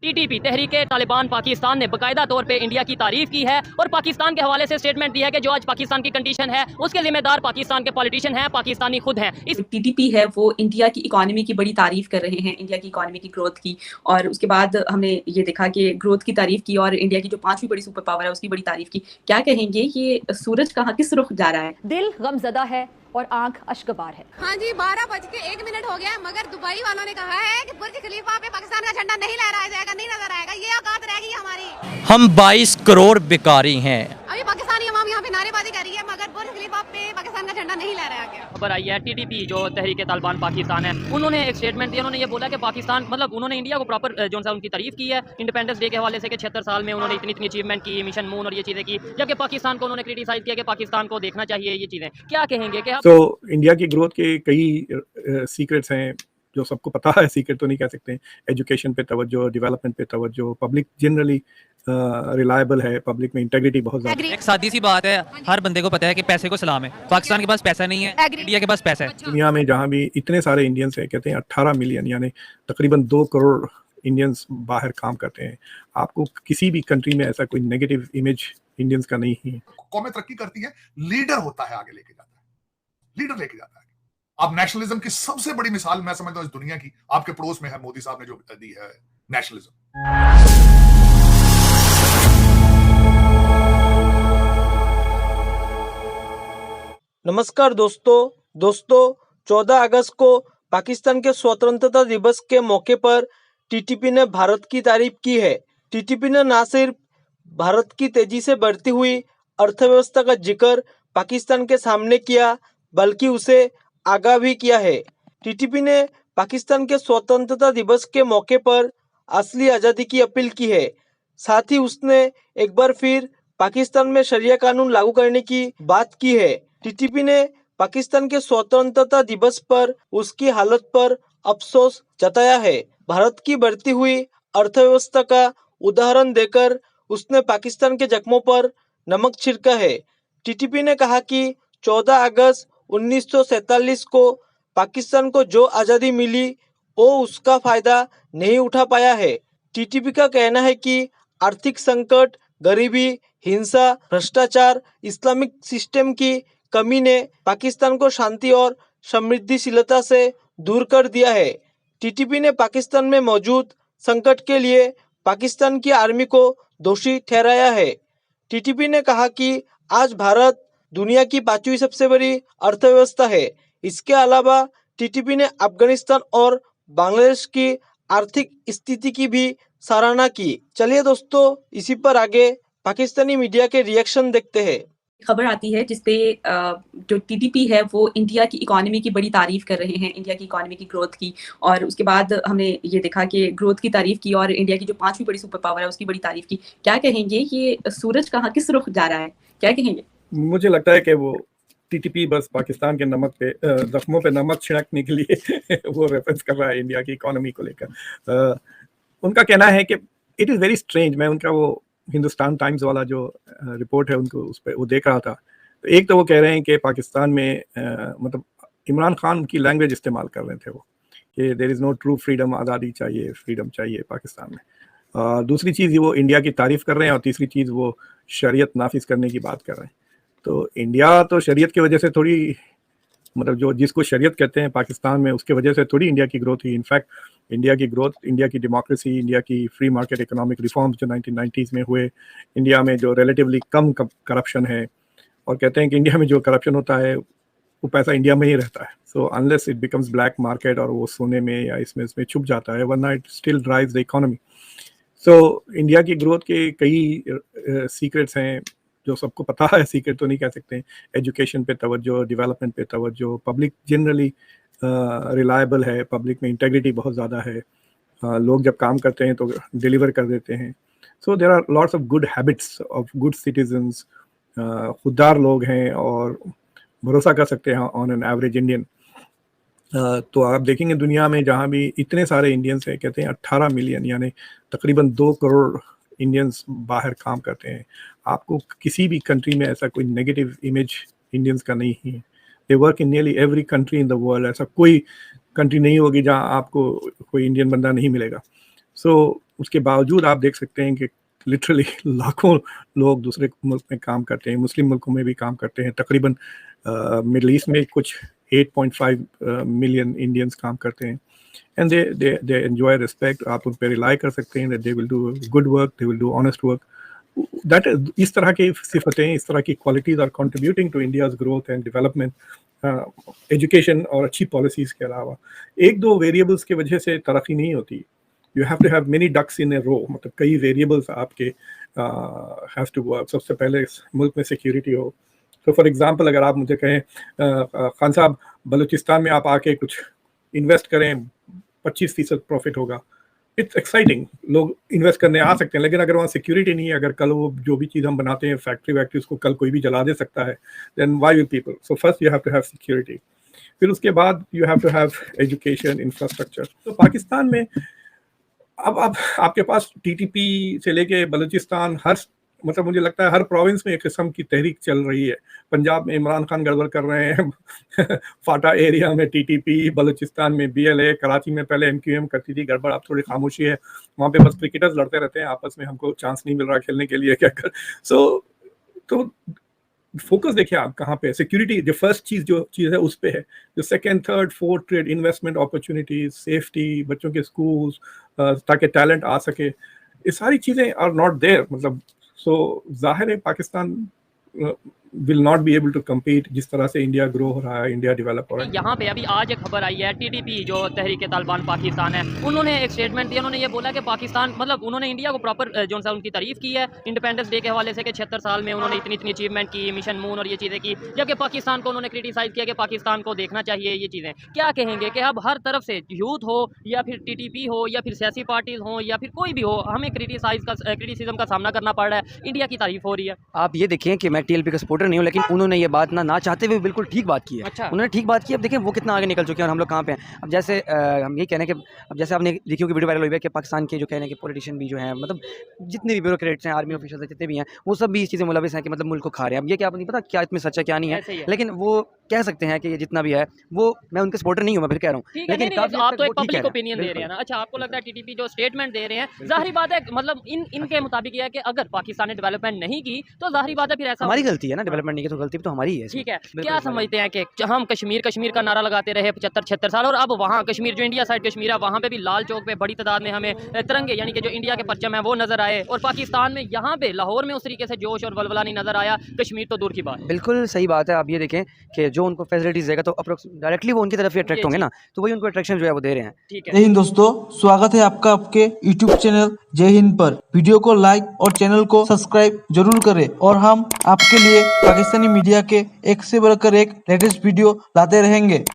TTP Tehreek-e Taliban Pakistan ने बाकायदा तौर पे इंडिया की तारीफ की है और पाकिस्तान के हवाले से स्टेटमेंट दिया है कि जो आज पाकिस्तान की कंडीशन है उसके जिम्मेदार पाकिस्तान के पॉलिटिशियन हैं, पाकिस्तानी खुद हैं। इस टीटीपी है वो इंडिया की इकोनॉमी की बड़ी तारीफ कर रहे हैं, इंडिया की इकोनॉमी की ग्रोथ की। और उसके बाद हमने ये देखा कि ग्रोथ की तारीफ की और इंडिया की जो पांचवी बड़ी सुपर पावर है उसकी बड़ी तारीफ की। क्या कहेंगे, ये सूरज कहाँ किस रुख जा रहा है? दिल गमजदा है और आंख अश्कबार है। हाँ जी, 12:01 हो गया है, मगर दुबई वालों ने कहा है कि बुर्ज खलीफा पे पाकिस्तान का झंडा नहीं लहराया जाएगा, नहीं नजर आएगा। ये औकात रहेगी हमारी। हम 22 करोड़ बेकारी हैं। अभी पाकिस्तानी अवाम यहाँ पे नारेबाजी कर रही है, मगर बुर्ज खलीफा पे पाकिस्तान का झंडा नहीं लहराया गया। खबर आई है टीटीपी जो तहरीके तालिबान पाकिस्तान है, उन्होंने एक स्टेटमेंट दिया। उन्होंने ये बोला कि पाकिस्तान मतलब उन्होंने इंडिया को प्रॉपर जो सा उनकी तारीफ की है इंडिपेंडेंस डे के हवाले से कि 76 साल में उन्होंने इतनी इतनी अचीवमेंट की, मिशन मून और ये चीज़ें की। जबकि पाकिस्तान को उन्होंने क्रिटिसाइज किया कि पाकिस्तान को देखना चाहिए ये चीज़ें। क्या कहेंगे कि तो इंडिया की ग्रोथ के कई सीक्रेट्स हैं जो सबको पता है। सीक्रेट तो नहीं कह सकते। एजुकेशन पे तवज्जो, डेवलपमेंट पे तवज्जो, पब्लिक जनरली रिलायबल है, पब्लिक में इंटेग्रिटी बहुत ज़्यादा। एक सादी सी बात है, हर बंदे को पता है कि पैसे को सलाम है। पाकिस्तान के पास पैसा नहीं है, इंडिया के पास पैसा है। दुनिया में जहाँ भी इतने सारे इंडियंस हैं, कहते हैं 18 मिलियन यानी तकरीबन 2 करोड़ इंडियंस बाहर काम करते हैं। आपको किसी भी कंट्री में ऐसा कोई नेगेटिव इमेज इंडियंस का नहीं है। कौमें तरक्की करती है, लीडर होता है, आगे लेके जाता है, लीडर लेके जाता है। अब नेशनलिज्म की सबसे बड़ी मिसाल मैं समझता हूं इस दुनिया की आपके पड़ोस में है, मोदी साहब ने जो दी है नेशनलिज्म। नमस्कार दोस्तों 14 अगस्त को पाकिस्तान के स्वतंत्रता दिवस के मौके पर टीटीपी ने भारत की तारीफ की है। टीटीपी ने न सिर्फ भारत की तेजी से बढ़ती हुई अर्थव्यवस्था का जिक्र पाकिस्तान के सामने किया, बल्कि उसे आगाह भी किया है। टीटीपी ने पाकिस्तान के स्वतंत्रता दिवस के मौके पर असली आज़ादी की अपील की है। साथ ही उसने एक बार फिर पाकिस्तान में शरिया कानून लागू करने की बात की है। टीटीपी ने पाकिस्तान के स्वतंत्रता दिवस पर उसकी हालत पर अफसोस जताया है। भारत की बढ़ती हुई अर्थव्यवस्था का उदाहरण देकर उसने पाकिस्तान के जख्मों पर नमक छिड़का है। टीटीपी ने कहा कि 14 अगस्त 1947 को पाकिस्तान को जो आज़ादी मिली वो उसका फायदा नहीं उठा पाया है। टीटीपी का कहना है कि आर्थिक संकट, गरीबी, हिंसा, भ्रष्टाचार, इस्लामिक सिस्टम की कमी ने पाकिस्तान को शांति और समृद्धिशीलता से दूर कर दिया है। टीटीपी ने पाकिस्तान में मौजूद संकट के लिए पाकिस्तान की आर्मी को दोषी ठहराया है। टीटीपी ने कहा कि आज भारत दुनिया की 5वीं सबसे बड़ी अर्थव्यवस्था है। इसके अलावा टीटीपी ने अफगानिस्तान और बांग्लादेश की आर्थिक स्थिति की भी सराहना की। चलिए दोस्तों, इसी पर आगे पाकिस्तानी मीडिया के रिएक्शन देखते हैं। खबर आती है जिसपे जो टीटीपी है वो इंडिया की इकोनॉमी की बड़ी तारीफ कर रहे हैं, इंडिया की इकोनॉमी की ग्रोथ की। और उसके बाद हमने ये देखा कि ग्रोथ की तारीफ की और इंडिया की जो पांचवी बड़ी सुपर पावर है उसकी बड़ी तारीफ की। क्या कहेंगे, ये सूरज कहाँ किस रुख जा रहा है? क्या कहेंगे? मुझे लगता है कि वो टीटीपी बस पाकिस्तान के नमक पे जख्मों पे नमक छिड़कने के लिए वो रेफरेंस कर रहा है इंडिया की इकोनॉमी को लेकर। उनका कहना है कि इट इज़ वेरी स्ट्रेंज। मैं उनका वो हिंदुस्तान टाइम्स वाला जो रिपोर्ट है उनको उस पर वो देख रहा था। तो एक तो वो कह रहे हैं कि पाकिस्तान में मतलब इमरान खान की लैंग्वेज इस्तेमाल कर रहे थे वो कि there is no true freedom, आज़ादी चाहिए, फ्रीडम चाहिए पाकिस्तान में। दूसरी चीज़ वो इंडिया की तारीफ़ कर रहे हैं और तीसरी चीज़ वो शरीयत नाफिज करने की बात कर रहे हैं। तो इंडिया तो शरीयत की वजह से थोड़ी, मतलब जो जिसको शरीयत कहते हैं पाकिस्तान में, उसके वजह से थोड़ी इंडिया की ग्रोथ हुई। इनफैक्ट इंडिया की ग्रोथ, इंडिया की डेमोक्रेसी, इंडिया की फ्री मार्केट इकोनॉमिक रिफॉर्म्स जो 1990s में हुए, इंडिया में जो रिलेटिवली कम करप्शन है, और कहते हैं कि इंडिया में जो करप्शन होता है वो पैसा इंडिया में ही रहता है। So unless it becomes black market और वो सोने में या इसमें छुप जाता है, वरना it still drives the economy. So India की ग्रोथ के कई सीक्रेट्स हैं जो सबको पता है। सीक्रेट तो नहीं कह सकते। एजुकेशन पे तवज्जो, डेवलपमेंट पे तवज्जो, पब्लिक जनरली रिलायबल है, पब्लिक में इंटेग्रिटी बहुत ज़्यादा है। लोग जब काम करते हैं तो डिलीवर कर देते हैं। So there are lots of good habits of good citizens. खुददार लोग हैं और भरोसा कर सकते हैं ऑन एन एवरेज इंडियन। तो आप देखेंगे दुनिया में जहाँ भी इतने सारे इंडियंस हैं, कहते हैं 18 मिलियन यानी तकरीबन 2 करोड़ इंडियंस बाहर काम करते हैं। आपको किसी भी कंट्री में ऐसा कोई नेगेटिव इमेज इंडियंस का नहीं है। They work in nearly every country in the world. ऐसा कोई कंट्री नहीं होगी जहाँ आपको कोई इंडियन बंदा नहीं मिलेगा। सो उसके बावजूद आप देख सकते हैं कि लिटरली लाखों लोग दूसरे मुल्क में काम करते हैं, मुस्लिम मुल्कों में भी काम करते हैं। तकरीबन मिडल ईस्ट में कुछ 8.5 मिलियन इंडियंस काम करते हैं, एंड दे एंजॉय रिस्पेक्ट। आप उन पर रिलाई कर सकते हैं, they will do good work, they will do honest work. That इस तरह की सिफतें, इस तरह की qualities are contributing to India's growth and development. Education और अच्छी पॉलिसीज़ के अलावा एक दो वेरिएबल्स की वजह से तरक्की नहीं होती। You have to have many ducks in a row, मतलब कई वेरिएबल्स आपके हैव टू वर्क। सबसे पहले इस मुल्क में सिक्योरिटी हो। तो फॉर एग्जांपल अगर आप मुझे कहें खान साहब बलूचिस्तान में आप आके कुछ इन्वेस्ट करें, 25% प्रॉफिट होगा, इट्स एक्साइटिंग, लोग इन्वेस्ट करने आ सकते हैं। लेकिन अगर वहाँ सिक्योरिटी नहीं है, अगर कल वो जो भी चीज़ हम बनाते हैं फैक्ट्री उसको कल कोई भी जला दे सकता है, then why will people? So first you have to have security, फिर उसके बाद you have to have education, infrastructure. तो पाकिस्तान में अब आपके पास टीटीपी से लेके बलूचिस्तान, हर मतलब मुझे लगता है हर प्रोविंस में एक किस्म की तहरीक चल रही है। पंजाब में इमरान खान गड़बड़ कर रहे हैं फाटा एरिया में टीटीपी, बलूचिस्तान में बीएलए, कराची में पहले एमक्यूएम करती थी गड़बड़, अब थोड़ी खामोशी है। वहाँ पे बस क्रिकेटर्स लड़ते रहते हैं आपस में, हमको चांस नहीं मिल रहा खेलने के लिए क्या कर। तो फोकस देखिए आप कहाँ पे। सिक्योरिटी जो फर्स्ट चीज़ है उस पे है। जो second, third, fourth, trade, investment opportunities, safety, बच्चों के स्कूल्स ताकि टैलेंट आ सके, ये सारी चीज़ें आर नॉट देयर। मतलब सो जाहिर है Pakistan will not be able to compete जिस तरह से इंडिया ग्रो हो रहा है, इंडिया डेवलप हो रहा है। यहाँ पे अभी आज एक खबर आई है, टीटीपी जो तहरीक तालिबान पाकिस्तान है, उन्होंने एक स्टेटमेंट दिया। उन्होंने ये बोला कि पाकिस्तान, मतलब उन्होंने इंडिया को प्रॉपर जो सा उनकी तारीफ की है इंडिपेंडेंस डे के हवाले से कि 76 साल में उन्होंने इतनी अचीवमेंट की, मिशन मून और ये चीज़ें की। जबकि पाकिस्तान को उन्होंने क्रिटिसाइज़ किया कि पाकिस्तान को देखना चाहिए ये चीज़ें। क्या कहेंगे कि अब हर तरफ से यूथ हो या फिर टीटीपी हो या फिर सियासी पार्टीज हो या फिर कोई भी हो, हमें क्रिटिसिज्म का सामना करना पड़ रहा है, इंडिया की तारीफ हो रही है। आप ये देखें कि मैं टीएलपी का सपोर्टर नहीं हूँ, लेकिन उन्होंने ये बात ना चाहते हुए बिल्कुल ठीक बात की है। अच्छा। उन्होंने ठीक बात की। अब देखें वो कितना आगे निकल चुके हैं और हम लोग कहाँ पे हैं। अब जैसे हम ये कहने के, अब जैसे आपने देखी होगी वीडियो वायरल हुई है कि पाकिस्तान के जो कहने के पॉलिटिशियन भी जो हैं, मतलब जितने भी ब्यूरोक्रेट्स हैं, आर्मी ऑफिसर्स जितने भी हैं, वो सब भी इस चीज़ें मुलविस हैं कि मतलब मुल्क को खा रहे हैं। अब ये क्या नहीं पता क्या इसमें सच है क्या नहीं है, लेकिन वो कह सकते हैं कि ये जितना भी है वो, मैं उनके सपोर्टर नहीं हूँ, मैं फिर कह रहा हूँ। लेकिन आप तो एक पब्लिक ओपिनियन दे रहे हैं ना। अच्छा, आपको लगता है टीटीपी जो स्टेटमेंट दे रहे हैं, जाहिर बात है मतलब इनके मुताबिक है कि अगर पाकिस्तान ने डेवलपमेंट नहीं की तो जाहिर बात है फिर ऐसा हमारी गलती है ना, डेवलपमेंट नहीं की तो गलती तो हमारी है। ठीक है, क्या समझते हैं कि हम कश्मीर का नारा लगाते रहे 75-76 साल, और अब वहाँ कश्मीर जो इंडिया साइड कश्मीर है, वहाँ पे भी लाल चौक पे बड़ी तादाद में हमें तिरंगे यानी कि जो इंडिया के परचम है वो नजर आए, और पाकिस्तान में यहाँ पे लाहौर में उस तरीके से जोश और वलवला नहीं नजर आया। कश्मीर तो दूर की बात। बिल्कुल सही बात है। आप ये देखें कि जो उनको फैसिलिटीज देगा तो डायरेक्टली वो उनकी तरफ ही अट्रैक्ट होंगे ना, तो वही उनको अट्रैक्शन जो है वो दे रहे हैं। ठीक है। जय हिंद दोस्तों, स्वागत है आपका आपके YouTube चैनल जय हिंद पर। वीडियो को लाइक और चैनल को सब्सक्राइब जरूर करें, और हम आपके लिए पाकिस्तानी मीडिया के एक से बढ़कर एक लेटेस्ट वीडियो लाते रहेंगे।